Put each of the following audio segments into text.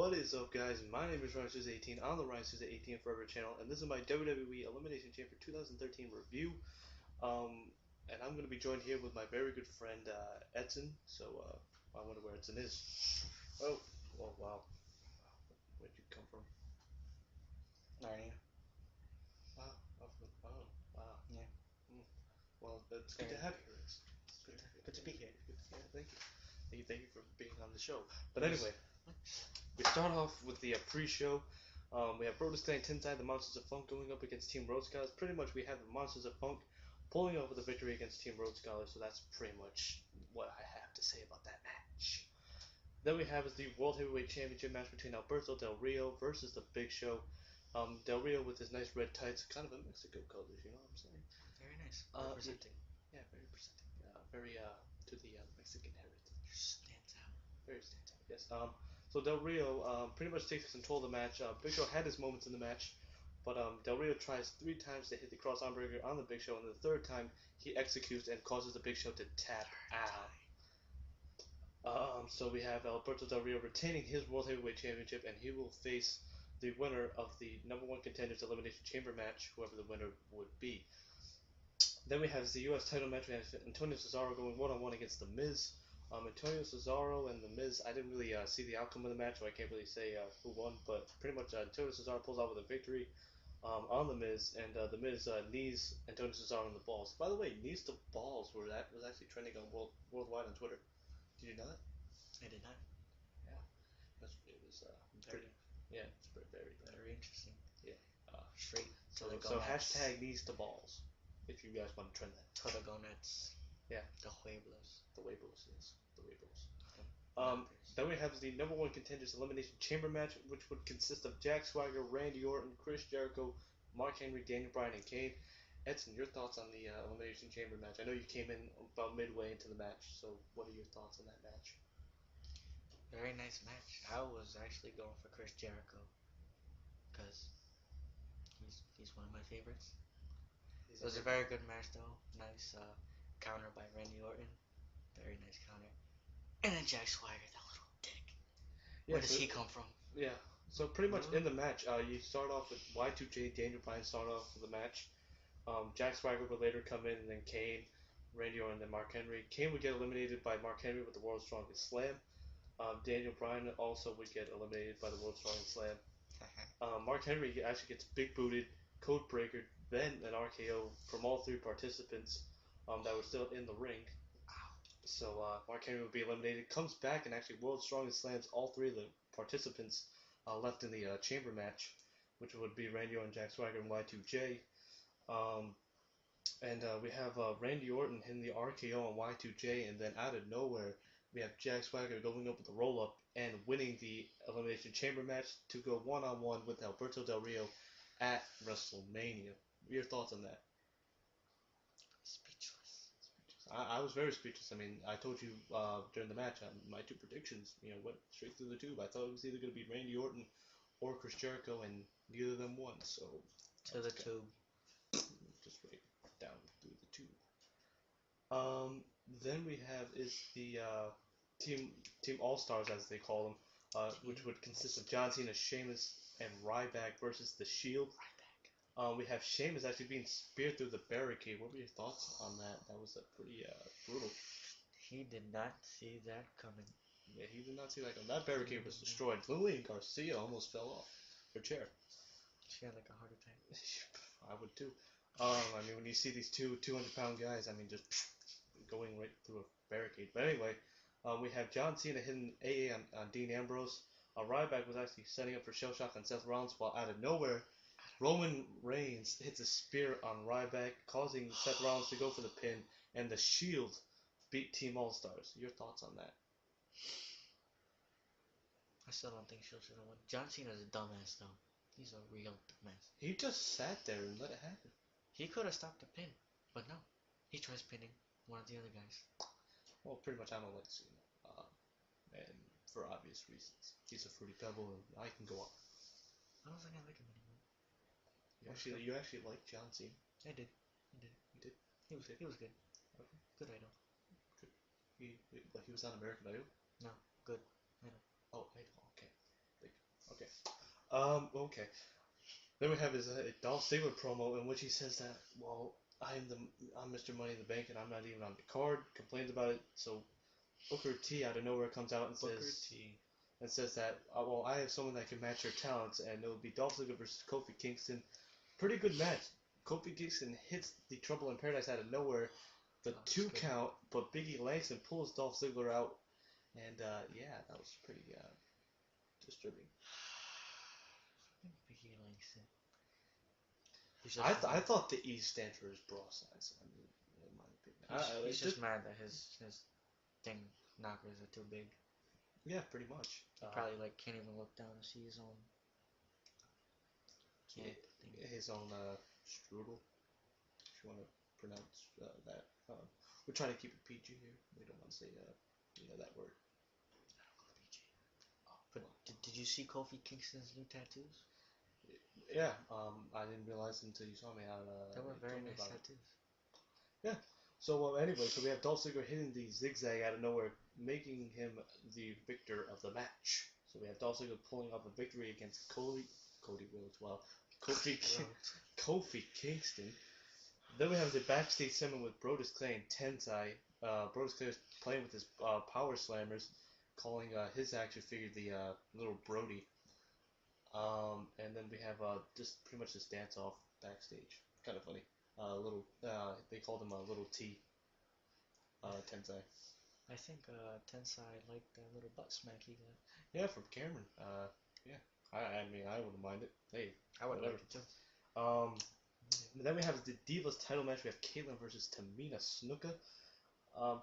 What is up, guys? My name is Ryan18 on the Ryan18 Forever channel, and this is my WWE Elimination Chamber 2013 review. And I'm going to be joined here with my very good friend Edson. So I wonder where Edson is. Oh, wow. Where'd you come from? Narnia. Wow. Wow. Yeah. Well, it's good to have you here. It's Good to be here. Yeah, thank you. Thank you for being on the show. But anyway, we start off with the pre-show. We have Brodus and Tensai, the Monsters of Funk, going up against Team Rhodes Scholars. Pretty much we have the Monsters of Funk pulling off with the victory against Team Rhodes Scholars, so that's pretty much what I have to say about that match. Then we have is the World Heavyweight Championship match between Alberto Del Rio versus the Big Show. Del Rio with his nice red tights, kind of a Mexico colors, you know what I'm saying? Very nice. Representing. Yeah, very presenting. Very to the Mexican heritage. Stands out. Very stands out, yes. So Del Rio pretty much takes control of the match. Big Show had his moments in the match, but Del Rio tries 3 times to hit the cross arm breaker on the Big Show, and the 3rd time he executes and causes the Big Show to tap out. So we have Alberto Del Rio retaining his World Heavyweight Championship, and he will face the winner of the #1 Contenders Elimination Chamber match, whoever the winner would be. Then we have the U.S. title match. We have Antonio Cesaro going one-on-one against The Miz. Antonio Cesaro and The Miz, I didn't really see the outcome of the match, so I can't really say who won, but pretty much Antonio Cesaro pulls out with a victory on The Miz, and The Miz knees Antonio Cesaro in the balls. By the way, knees to balls was actually trending on worldwide on Twitter. Did you know that? I did not. Yeah. It was pretty. Yeah, it's very interesting. Yeah. Straight. So hashtag knees to balls, if you guys want to trend that. Todogonets. Yeah. The Hueblos. The Hueblos, yes. The Hueblos. Then we have the #1 Contenders Elimination Chamber match, which would consist of Jack Swagger, Randy Orton, Chris Jericho, Mark Henry, Daniel Bryan, and Kane. Edson, your thoughts on the Elimination Chamber match? I know you came in about midway into the match, so what are your thoughts on that match? Very nice match. I was actually going for Chris Jericho, because he's one of my favorites. It was a very good match, though. Nice counter by Randy Orton. Very nice counter. And then Jack Swagger, that little dick. Where does he come from? Yeah. So pretty much in the match, you start off with Y2J, Daniel Bryan start off the match. Jack Swagger would later come in, and then Kane, Randy Orton, and then Mark Henry. Kane would get eliminated by Mark Henry with the World's Strongest Slam. Daniel Bryan also would get eliminated by the World's Strongest Slam. Mark Henry actually gets big booted, code breaker, then an RKO from all 3 participants that were still in the ring. So Mark Henry would be eliminated, comes back and actually World's Strongest Slams all 3 of the participants left in the chamber match, which would be Randy Orton, Jack Swagger, and Y2J. We have Randy Orton hitting the RKO on Y2J, and then out of nowhere, we have Jack Swagger going up with the roll-up and winning the Elimination Chamber match to go one-on-one with Alberto Del Rio at WrestleMania. What are your thoughts on that? Speechless. I was very speechless. I mean, I told you during the match, my 2 predictions, went straight through the tube. I thought it was either going to be Randy Orton or Chris Jericho, and neither of them won. So to the tube. Just right down through the tube. Then we have is the Team All-Stars, as they call them, which would consist of John Cena, Sheamus, and Ryback versus The Shield. We have Sheamus actually being speared through the barricade. What were your thoughts on that? That was a pretty brutal. He did not see that coming. Yeah, he did not see that coming. That barricade was destroyed. Lillian Garcia almost fell off her chair. She had like a heart attack. I would too. I mean, when you see these 2 200-pound guys, I mean, just going right through a barricade. But anyway, we have John Cena hitting AA on Dean Ambrose. Ryback was actually setting up for Shell Shock on Seth Rollins, while out of nowhere, Roman Reigns hits a spear on Ryback, causing Seth Rollins to go for the pin, and the Shield beat Team All-Stars. Your thoughts on that? I still don't think Shield should have won. John Cena's a dumbass, though. He's a real dumbass. He just sat there and let it happen. He could have stopped the pin, but no. He tries pinning one of the other guys. Well, pretty much I don't like Cena. And for obvious reasons. He's a fruity pebble, and I can go on. I don't think I like him anymore. You actually like John Cena? I did. You did? He was good. Okay. Good idol. Good. He was on American Idol? No, good idol. Oh, Idol. Okay. Okay. Then we have his Dolph Ziggler promo in which he says that, well, I'm Mr. Money in the Bank and I'm not even on the card. Complains about it. So Booker T out of nowhere comes out and says that, well, I have someone that can match your talents, and it will be Dolph Ziggler versus Kofi Kingston. Pretty good match. Kofi Kingston hits the Trouble in Paradise out of nowhere, the 2 count, but Biggie Langston pulls Dolph Ziggler out, and yeah, that was pretty disturbing. Biggie Langston. I thought the E stands for his bra size. I mean, in my opinion, he's just mad that his thing knockers are too big. Yeah, pretty much. Probably like can't even look down to see his own. His own strudel, if you want to pronounce that. We're trying to keep it PG here. We don't want to say that word. I don't go PG. But did you see Kofi Kingston's new tattoos? Yeah, I didn't realize until you saw me how. They were very nice tattoos. Yeah. So anyway, so we have Dolph Ziggler hitting the zigzag out of nowhere, making him the victor of the match. So we have Dolph Ziggler pulling off a victory against Cody Rhodes. Well, Kofi Kingston. Then we have the backstage segment with Brodus Clay and Tensai. Brodus Clay is playing with his power slammers, calling his action figure the little Brody. And then we have just pretty much this dance off backstage. Kind of funny. They called him a little T. Tensai. I think Tensai liked that little butt smack he got. Yeah, from Cameron. Yeah. I mean, I wouldn't mind it. Hey, I would like it too. Then we have the Divas title match. We have Kaitlyn versus Tamina Snuka.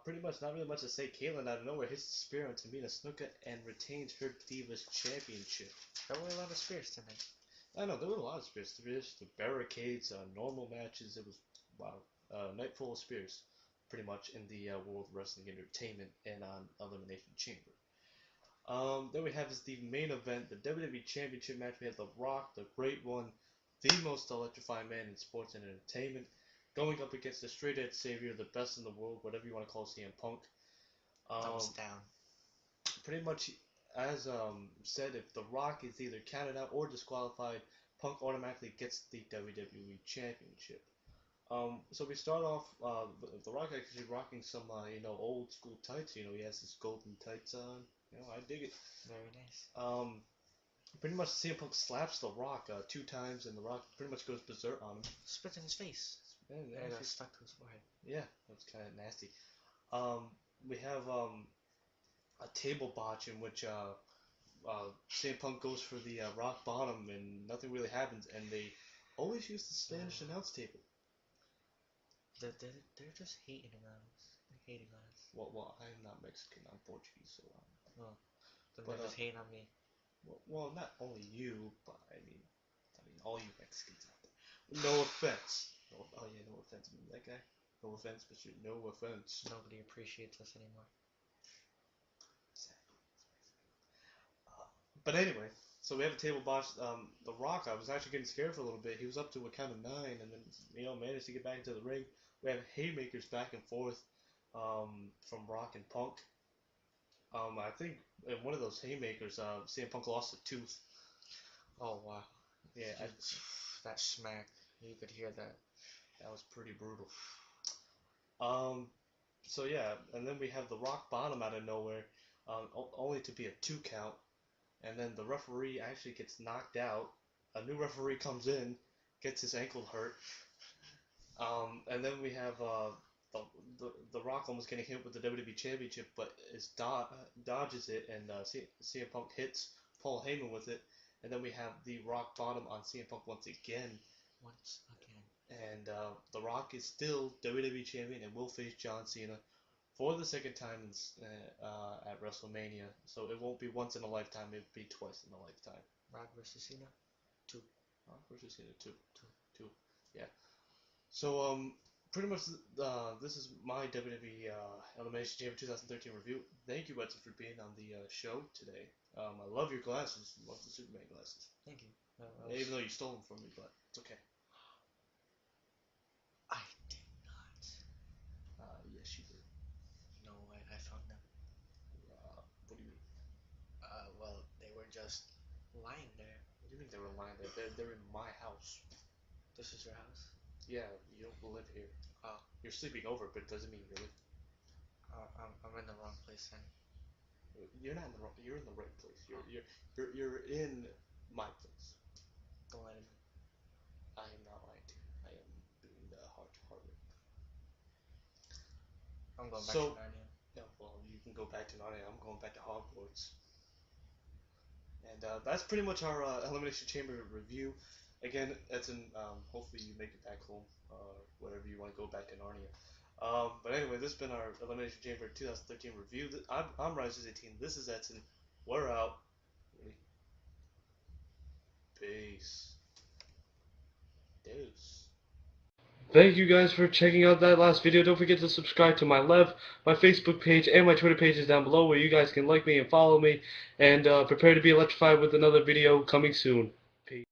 Pretty much not really much to say. Kaitlyn out of nowhere hits the spear on Tamina Snuka and retains her Divas Championship. There were a lot of spears tonight. I know, there were a lot of spears. The barricades, normal matches. It was, wow, night full of spears, pretty much, in the World Wrestling Entertainment and on Elimination Chamber. Then we have the main event, the WWE Championship match. We have The Rock, the Great One, the most electrifying man in sports and entertainment, going up against the straight edge savior, the best in the world, whatever you want to call CM Punk. Thumbs down. Pretty much, as said, if The Rock is either counted out or disqualified, Punk automatically gets the WWE Championship. So we start off, The Rock actually rocking some, old school tights. He has his golden tights on. I dig it. Very nice. Pretty much CM Punk slaps The Rock 2 times, and The Rock pretty much goes berserk on him. Spits in his face. And it got stuck to his forehead. Yeah, that's kind of nasty. We have a table botch in which CM Punk goes for the rock bottom, and nothing really happens, and they always use the Spanish announce table. They're just hating on us. They're hating on us. Well, I'm not Mexican. I'm Portuguese, so well, they're just hating on me. Well, not only you, but I mean, all you Mexicans out there. No offense. No offense, that guy. No offense, but no offense. Nobody appreciates us anymore. Exactly. But anyway, so we have a table botch. The Rock, I was actually getting scared for a little bit. He was up to a count of 9, and then managed to get back into the ring. We have haymakers back and forth from Rock and Punk. I think in one of those haymakers, CM Punk lost a tooth. Oh wow! Yeah, that smack. You could hear that. That was pretty brutal. So yeah, and then we have the rock bottom out of nowhere, only to be a 2 count, and then the referee actually gets knocked out. A new referee comes in, gets his ankle hurt, and then we have the Rock almost getting hit with the WWE Championship, but dodges it, and CM Punk hits Paul Heyman with it, and then we have the Rock bottom on CM Punk once again. And The Rock is still WWE Champion and will face John Cena for the second time at WrestleMania. So it won't be once in a lifetime, it'll be twice in a lifetime. Rock versus Cena? 2. Rock versus Cena, 2. Yeah. So, pretty much this is my WWE Elimination Chamber 2013 review. Thank you, Edson, for being on the show today. I love your glasses. Love the Superman glasses. Thank you. Even though you stole them from me, but it's okay. I did not. Yes, you did. No way, I found them. What do you mean? Well, they were just lying there. You mean they're in line? They're in my house. This is your house? Yeah, you don't live here. Oh. You're sleeping over, but it doesn't mean you live. I'm in the wrong place then. You're not in the wrong. You're in the right place. You're in my place. Don't lie to me. I am not lying to you. I am doing the heart to heart. I'm going back to Narnia. No, well, you can go back to Narnia. I'm going back to Hogwarts. And that's pretty much our Elimination Chamber review. Again, that's hopefully you make it back home, whatever you want to go back to Narnia. But anyway, this has been our Elimination Chamber 2013 review. I'm Rise18. This is Edson. We're out. Peace. Deuce. Thank you guys for checking out that last video. Don't forget to subscribe to my Facebook page, and my Twitter page is down below where you guys can like me and follow me. And prepare to be electrified with another video coming soon.